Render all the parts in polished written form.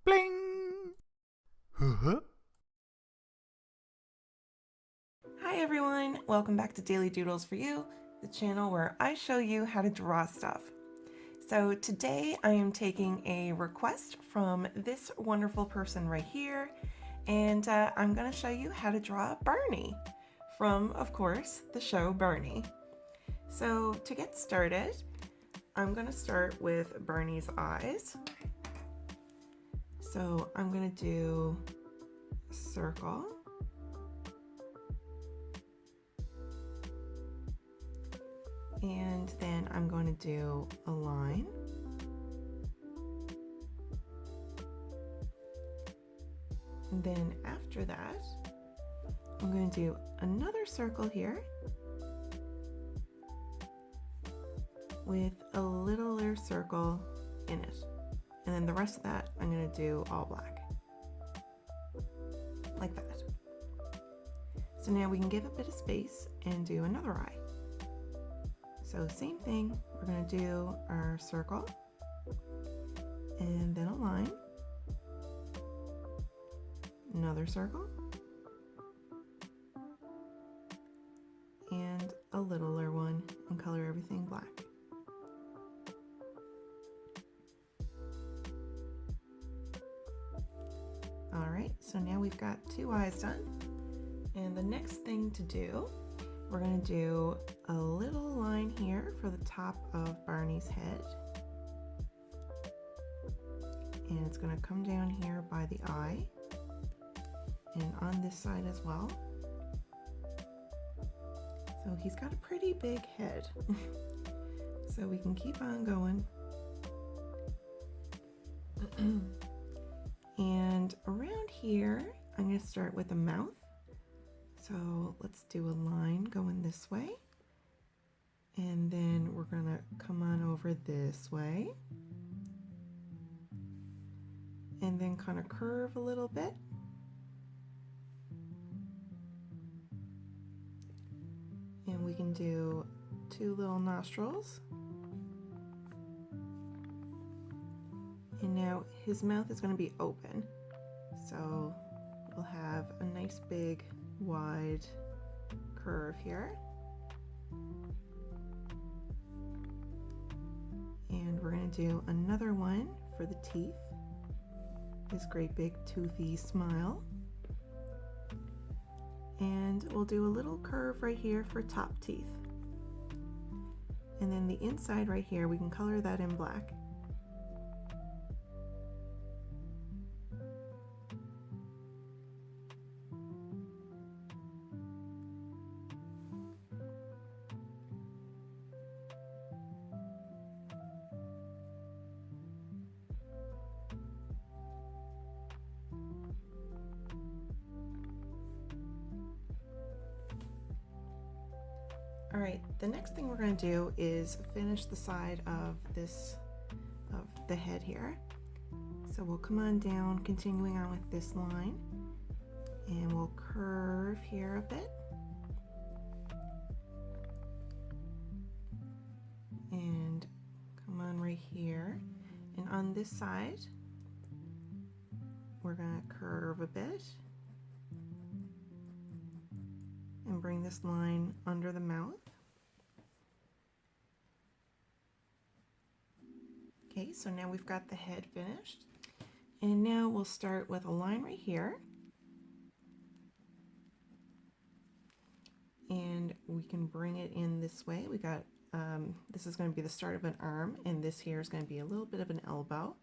Bling! Huh? Hi everyone, welcome back to Daily Doodles for You, the channel where I show you how to draw stuff. So today I am taking a request from this wonderful person right here, and I'm going to show you how to draw Barney from, of course, the show Barney. So to get started, I'm going to start with Barney's eyes. So I'm going to do a circle. And then I'm going to do a line. And then after that, I'm going to do another circle here with a littler circle in it. And then the rest of that, I'm going to do all black. Like that. So now we can give a bit of space and do another eye. So same thing, we're going to do our circle and then a line, another circle, and a littler one, and color everything black. Alright, so now we've got two eyes done, and the next thing to do, we're going to do a little line here for the top of Barney's head. And it's going to come down here by the eye and on this side as well. So he's got a pretty big head. So we can keep on going. And around here, I'm going to start with a mouth. So let's do a line going this way, and then we're gonna come on over this way, and then kind of curve a little bit. And we can do two little nostrils. And now his mouth is going to be open, so we'll have a nice big wide curve here, and we're going to do another one for the teeth, this great big toothy smile, and we'll do a little curve right here for top teeth, and then the inside right here we can color that in black. All right, the next thing we're going to do is finish the side of the head here. So we'll come on down, continuing on with this line, and we'll curve here a bit. And come on right here. And on this side, we're going to curve a bit. And bring this line under the mouth. Okay, so now we've got the head finished. And now we'll start with a line right here. And we can bring it in this way. We got, this is going to be the start of an arm, and this here is going to be a little bit of an elbow.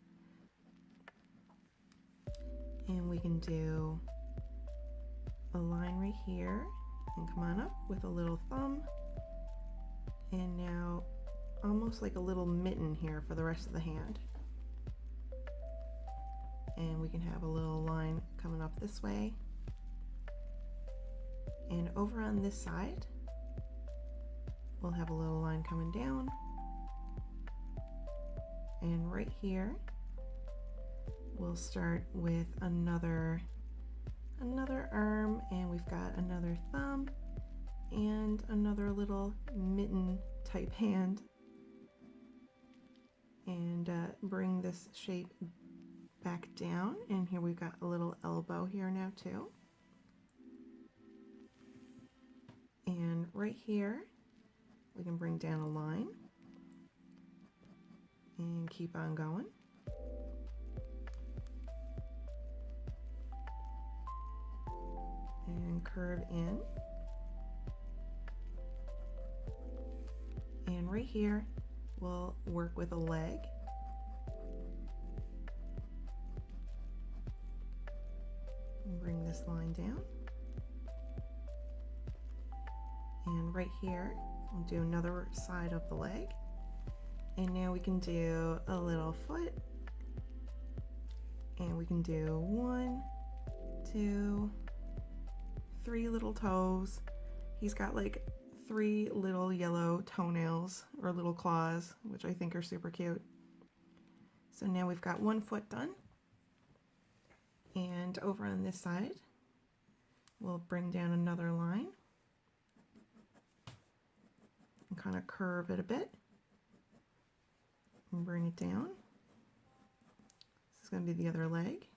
And we can do a line right here. And come on up with a little thumb, and now almost like a little mitten here for the rest of the hand. And we can have a little line coming up this way, and over on this side we'll have a little line coming down, and right here we'll start with another arm, and we've got another thumb and another little mitten type hand, and bring this shape back down, and here we've got a little elbow here now too. And right here, we can bring down a line and keep on going. And curve in. And right here, we'll work with a leg. And bring this line down. And right here, we'll do another side of the leg. And now we can do a little foot. And we can do 1, 2, 3 little toes. He's got like 3 little yellow toenails or little claws, which I think are super cute. So now we've got 1 foot done. And over on this side, we'll bring down another line and kind of curve it a bit and bring it down. This is going to be the other leg.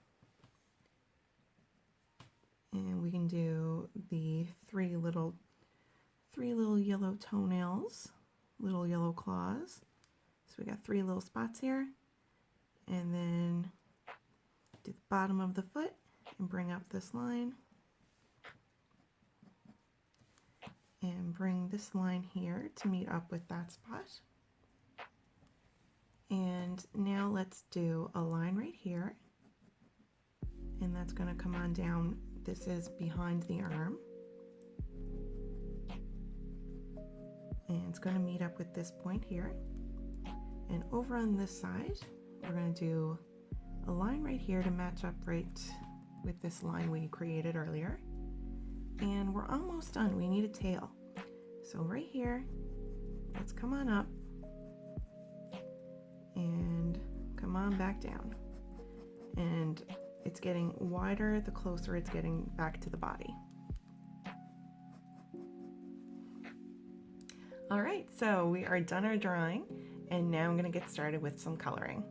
And we can do the 3 little yellow toenails, little yellow claws. So we got 3 little spots here. And then do the bottom of the foot and bring up this line. And bring this line here to meet up with that spot. And now let's do a line right here. And that's going to come on down. This is behind the arm. And it's going to meet up with this point here. And over on this side, we're going to do a line right here to match up right with this line we created earlier. And we're almost done. We need a tail. So right here, let's come on up and come on back down. And it's getting wider the closer it's getting back to the body. All right, so we are done our drawing, and now I'm going to get started with some coloring.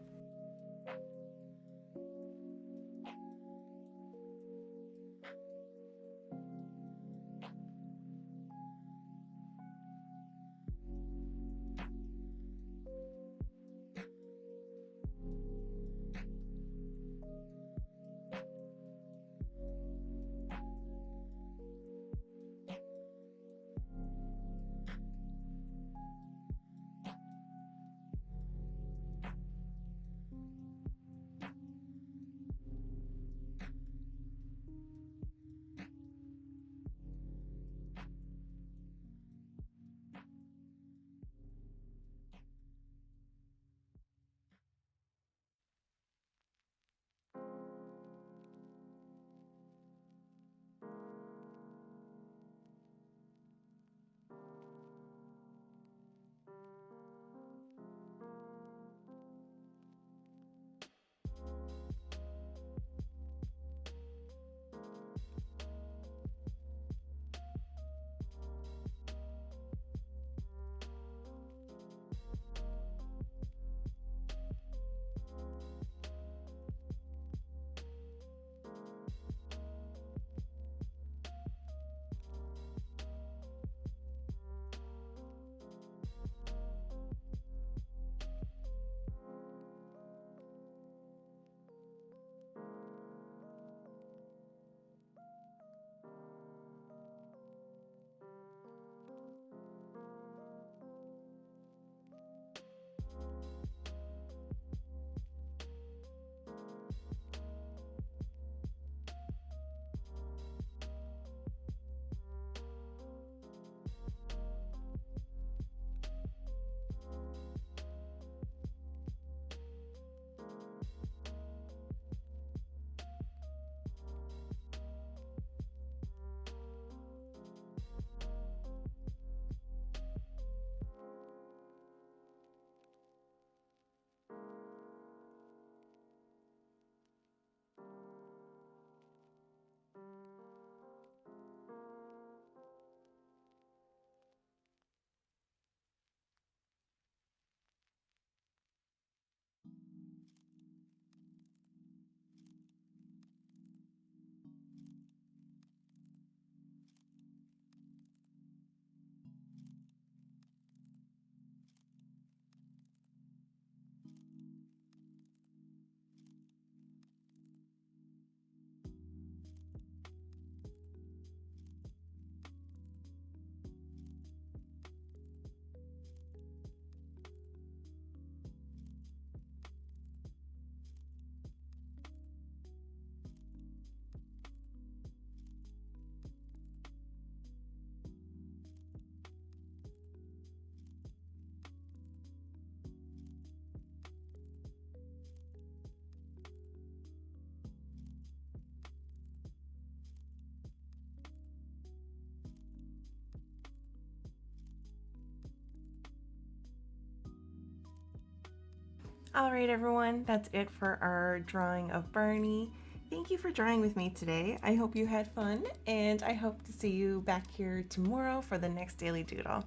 All right, everyone, that's it for our drawing of Barney. Thank you for drawing with me today. I hope you had fun, and I hope to see you back here tomorrow for the next Daily Doodle.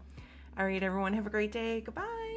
All right, everyone, have a great day. Goodbye.